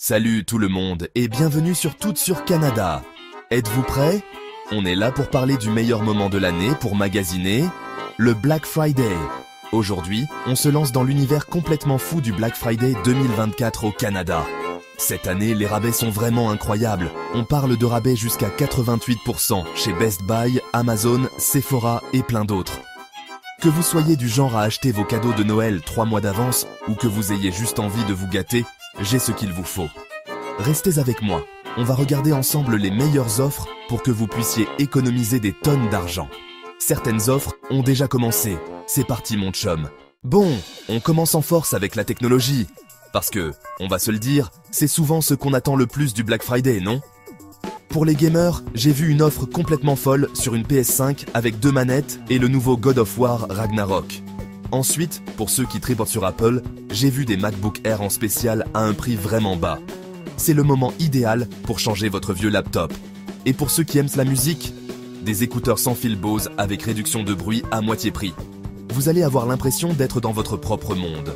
Salut tout le monde et bienvenue sur Tout sur Canada. Êtes-vous prêts? On est là pour parler du meilleur moment de l'année pour magasiner, le Black Friday. Aujourd'hui, on se lance dans l'univers complètement fou du Black Friday 2024 au Canada. Cette année, les rabais sont vraiment incroyables. On parle de rabais jusqu'à 88% chez Best Buy, Amazon, Sephora et plein d'autres. Que vous soyez du genre à acheter vos cadeaux de Noël 3 mois d'avance ou que vous ayez juste envie de vous gâter, j'ai ce qu'il vous faut. Restez avec moi, on va regarder ensemble les meilleures offres pour que vous puissiez économiser des tonnes d'argent. Certaines offres ont déjà commencé, c'est parti mon chum. Bon, on commence en force avec la technologie. Parce que, on va se le dire, c'est souvent ce qu'on attend le plus du Black Friday, non? Pour les gamers, j'ai vu une offre complètement folle sur une PS5 avec 2 manettes et le nouveau God of War Ragnarok. Ensuite, pour ceux qui tripotent sur Apple, j'ai vu des MacBook Air en spécial à un prix vraiment bas. C'est le moment idéal pour changer votre vieux laptop. Et pour ceux qui aiment la musique, des écouteurs sans fil Bose avec réduction de bruit à moitié prix. Vous allez avoir l'impression d'être dans votre propre monde.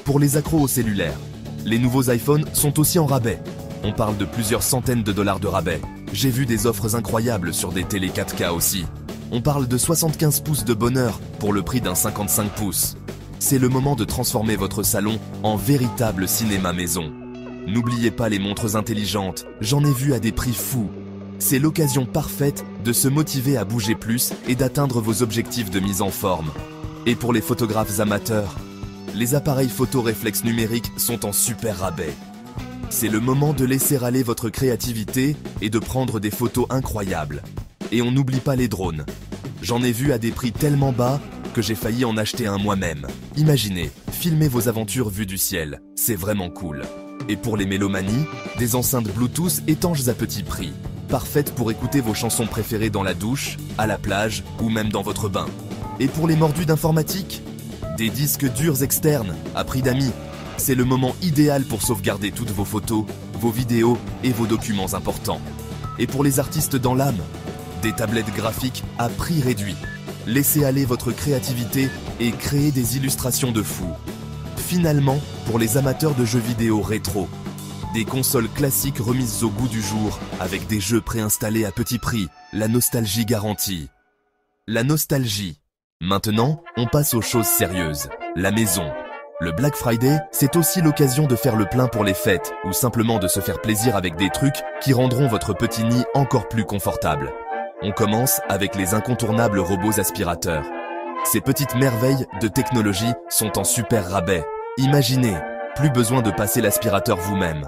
Pour les accros au cellulaire, les nouveaux iPhones sont aussi en rabais. On parle de plusieurs centaines de dollars de rabais. J'ai vu des offres incroyables sur des télé 4K aussi. On parle de 75 pouces de bonheur pour le prix d'un 55 pouces. C'est le moment de transformer votre salon en véritable cinéma maison. N'oubliez pas les montres intelligentes, j'en ai vu à des prix fous. C'est l'occasion parfaite de se motiver à bouger plus et d'atteindre vos objectifs de mise en forme. Et pour les photographes amateurs, les appareils photo réflexe numériques sont en super rabais. C'est le moment de laisser aller votre créativité et de prendre des photos incroyables. Et on n'oublie pas les drones. J'en ai vu à des prix tellement bas que j'ai failli en acheter un moi-même. Imaginez, filmez vos aventures vues du ciel, c'est vraiment cool. Et pour les mélomanies, des enceintes Bluetooth étanches à petit prix, parfaites pour écouter vos chansons préférées dans la douche, à la plage ou même dans votre bain. Et pour les mordus d'informatique, des disques durs externes à prix d'amis. C'est le moment idéal pour sauvegarder toutes vos photos, vos vidéos et vos documents importants. Et pour les artistes dans l'âme, des tablettes graphiques à prix réduit. Laissez aller votre créativité et créez des illustrations de fou. Finalement, pour les amateurs de jeux vidéo rétro, des consoles classiques remises au goût du jour avec des jeux préinstallés à petit prix, la nostalgie garantie. La nostalgie. Maintenant, on passe aux choses sérieuses, la maison. Le Black Friday, c'est aussi l'occasion de faire le plein pour les fêtes ou simplement de se faire plaisir avec des trucs qui rendront votre petit nid encore plus confortable. On commence avec les incontournables robots aspirateurs. Ces petites merveilles de technologie sont en super rabais. Imaginez, plus besoin de passer l'aspirateur vous-même.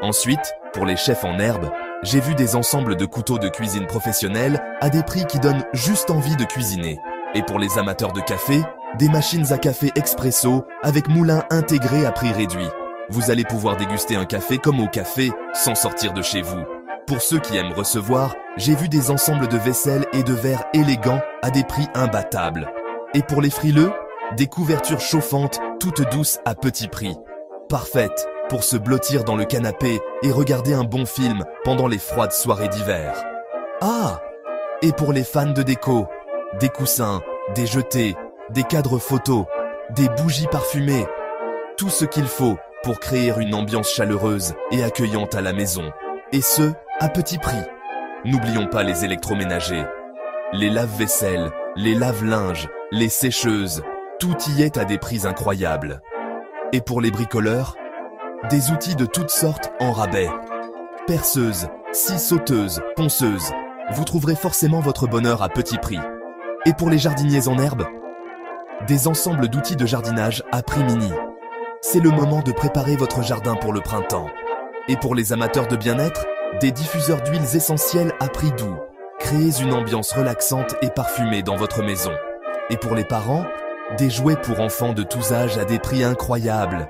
Ensuite, pour les chefs en herbe, j'ai vu des ensembles de couteaux de cuisine professionnels à des prix qui donnent juste envie de cuisiner. Et pour les amateurs de café, des machines à café expresso avec moulin intégré à prix réduit. Vous allez pouvoir déguster un café comme au café sans sortir de chez vous. Pour ceux qui aiment recevoir, j'ai vu des ensembles de vaisselle et de verres élégants à des prix imbattables. Et pour les frileux, des couvertures chauffantes toutes douces à petit prix. Parfaites pour se blottir dans le canapé et regarder un bon film pendant les froides soirées d'hiver. Ah! Et pour les fans de déco, des coussins, des jetés, des cadres photos, des bougies parfumées, tout ce qu'il faut pour créer une ambiance chaleureuse et accueillante à la maison. Et ce, à petit prix. N'oublions pas les électroménagers, les lave-vaisselle, les lave-linges, les sécheuses, tout y est à des prix incroyables. Et pour les bricoleurs, des outils de toutes sortes en rabais. Perceuses, scie sauteuses, ponceuses, vous trouverez forcément votre bonheur à petit prix. Et pour les jardiniers en herbe, des ensembles d'outils de jardinage à prix mini. C'est le moment de préparer votre jardin pour le printemps. Et pour les amateurs de bien-être, des diffuseurs d'huiles essentielles à prix doux. Créez une ambiance relaxante et parfumée dans votre maison. Et pour les parents, des jouets pour enfants de tous âges à des prix incroyables.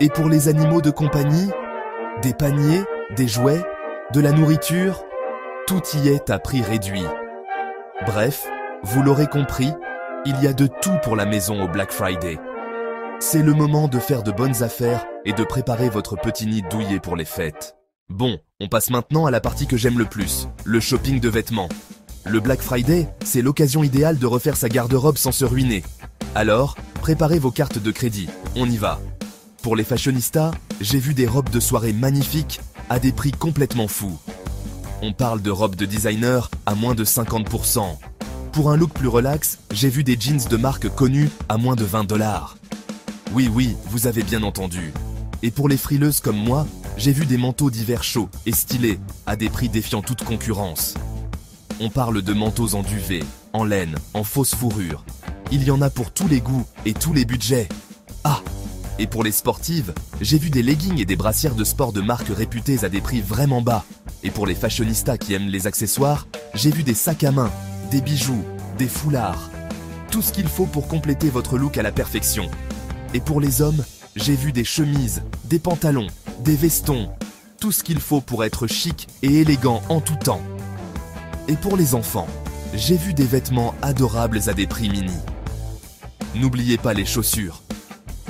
Et pour les animaux de compagnie, des paniers, des jouets, de la nourriture, tout y est à prix réduit. Bref, vous l'aurez compris, il y a de tout pour la maison au Black Friday. C'est le moment de faire de bonnes affaires et de préparer votre petit nid douillet pour les fêtes. Bon, on passe maintenant à la partie que j'aime le plus, le shopping de vêtements. Le Black Friday, c'est l'occasion idéale de refaire sa garde-robe sans se ruiner. Alors, préparez vos cartes de crédit, on y va. Pour les fashionistas, j'ai vu des robes de soirée magnifiques à des prix complètement fous. On parle de robes de designer à moins de 50%. Pour un look plus relax, j'ai vu des jeans de marque connue à moins de 20 $. Oui, vous avez bien entendu. Et pour les frileuses comme moi, j'ai vu des manteaux d'hiver chauds et stylés à des prix défiant toute concurrence. On parle de manteaux en duvet, en laine, en fausse fourrure. Il y en a pour tous les goûts et tous les budgets. Ah! Et pour les sportives, j'ai vu des leggings et des brassières de sport de marques réputées à des prix vraiment bas. Et pour les fashionistas qui aiment les accessoires, j'ai vu des sacs à main, des bijoux, des foulards. Tout ce qu'il faut pour compléter votre look à la perfection. Et pour les hommes, j'ai vu des chemises, des pantalons, des vestons. Tout ce qu'il faut pour être chic et élégant en tout temps. Et pour les enfants, j'ai vu des vêtements adorables à des prix mini. N'oubliez pas les chaussures.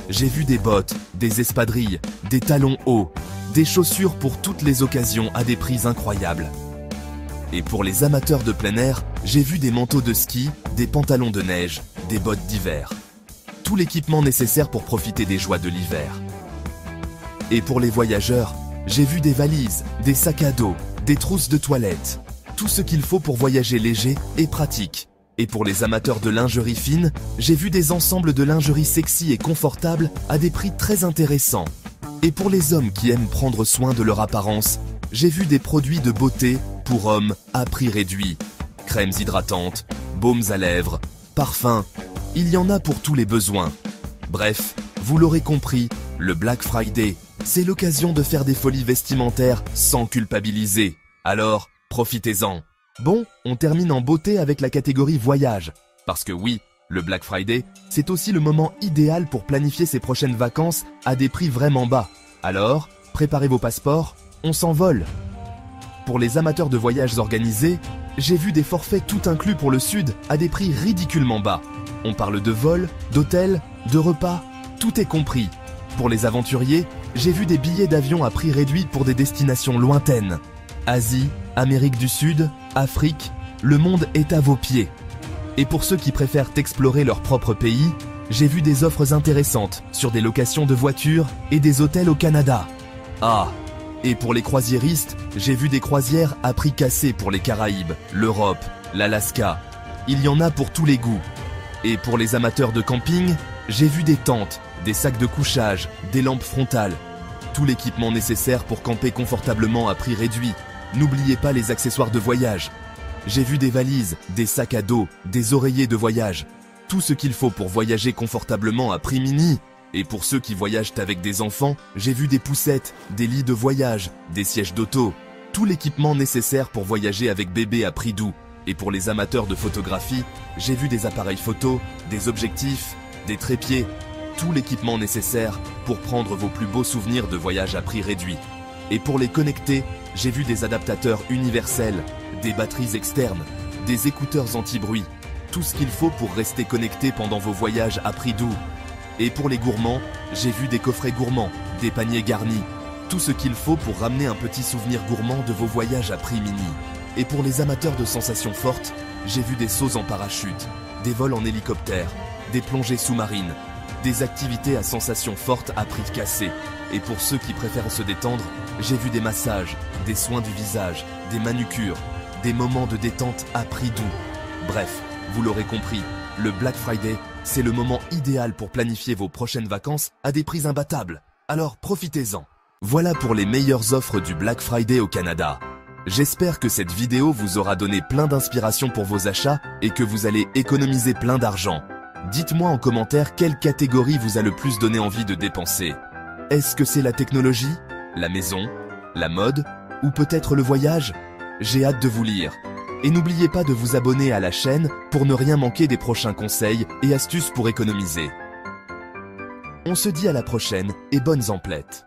J'ai vu des bottes, des espadrilles, des talons hauts, des chaussures pour toutes les occasions à des prix incroyables. Et pour les amateurs de plein air, j'ai vu des manteaux de ski, des pantalons de neige, des bottes d'hiver. Tout l'équipement nécessaire pour profiter des joies de l'hiver. Et pour les voyageurs, j'ai vu des valises, des sacs à dos, des trousses de toilette. Tout ce qu'il faut pour voyager léger et pratique. Et pour les amateurs de lingerie fine, j'ai vu des ensembles de lingerie sexy et confortable à des prix très intéressants. Et pour les hommes qui aiment prendre soin de leur apparence, j'ai vu des produits de beauté pour hommes à prix réduit. Crèmes hydratantes, baumes à lèvres, parfums, il y en a pour tous les besoins. Bref, vous l'aurez compris, le Black Friday, c'est l'occasion de faire des folies vestimentaires sans culpabiliser. Alors, profitez-en. Bon, on termine en beauté avec la catégorie voyage. Parce que oui, le Black Friday, c'est aussi le moment idéal pour planifier ses prochaines vacances à des prix vraiment bas. Alors, préparez vos passeports, on s'envole. Pour les amateurs de voyages organisés, j'ai vu des forfaits tout inclus pour le sud à des prix ridiculement bas. On parle de vols, d'hôtels, de repas, tout est compris. Pour les aventuriers, j'ai vu des billets d'avion à prix réduit pour des destinations lointaines. Asie, Amérique du Sud, Afrique, le monde est à vos pieds. Et pour ceux qui préfèrent explorer leur propre pays, j'ai vu des offres intéressantes sur des locations de voitures et des hôtels au Canada. Ah! Et pour les croisiéristes, j'ai vu des croisières à prix cassé pour les Caraïbes, l'Europe, l'Alaska. Il y en a pour tous les goûts. Et pour les amateurs de camping, j'ai vu des tentes, des sacs de couchage, des lampes frontales. Tout l'équipement nécessaire pour camper confortablement à prix réduit. N'oubliez pas les accessoires de voyage. J'ai vu des valises, des sacs à dos, des oreillers de voyage. Tout ce qu'il faut pour voyager confortablement à prix mini. Et pour ceux qui voyagent avec des enfants, j'ai vu des poussettes, des lits de voyage, des sièges d'auto. Tout l'équipement nécessaire pour voyager avec bébé à prix doux. Et pour les amateurs de photographie, j'ai vu des appareils photo, des objectifs, des trépieds. Tout l'équipement nécessaire pour prendre vos plus beaux souvenirs de voyage à prix réduit. Et pour les connecter, j'ai vu des adaptateurs universels, des batteries externes, des écouteurs anti-bruit, tout ce qu'il faut pour rester connecté pendant vos voyages à prix doux. Et pour les gourmands, j'ai vu des coffrets gourmands, des paniers garnis, tout ce qu'il faut pour ramener un petit souvenir gourmand de vos voyages à prix mini. Et pour les amateurs de sensations fortes, j'ai vu des sauts en parachute, des vols en hélicoptère, des plongées sous-marines, des activités à sensations fortes à prix cassé. Et pour ceux qui préfèrent se détendre, j'ai vu des massages, des soins du visage, des manucures, des moments de détente à prix doux. Bref, vous l'aurez compris, le Black Friday, c'est le moment idéal pour planifier vos prochaines vacances à des prix imbattables. Alors profitez-en. Voilà pour les meilleures offres du Black Friday au Canada. J'espère que cette vidéo vous aura donné plein d'inspiration pour vos achats et que vous allez économiser plein d'argent. Dites-moi en commentaire quelle catégorie vous a le plus donné envie de dépenser. Est-ce que c'est la technologie, la maison, la mode ou peut-être le voyage? J'ai hâte de vous lire. Et n'oubliez pas de vous abonner à la chaîne pour ne rien manquer des prochains conseils et astuces pour économiser. On se dit à la prochaine et bonnes emplettes.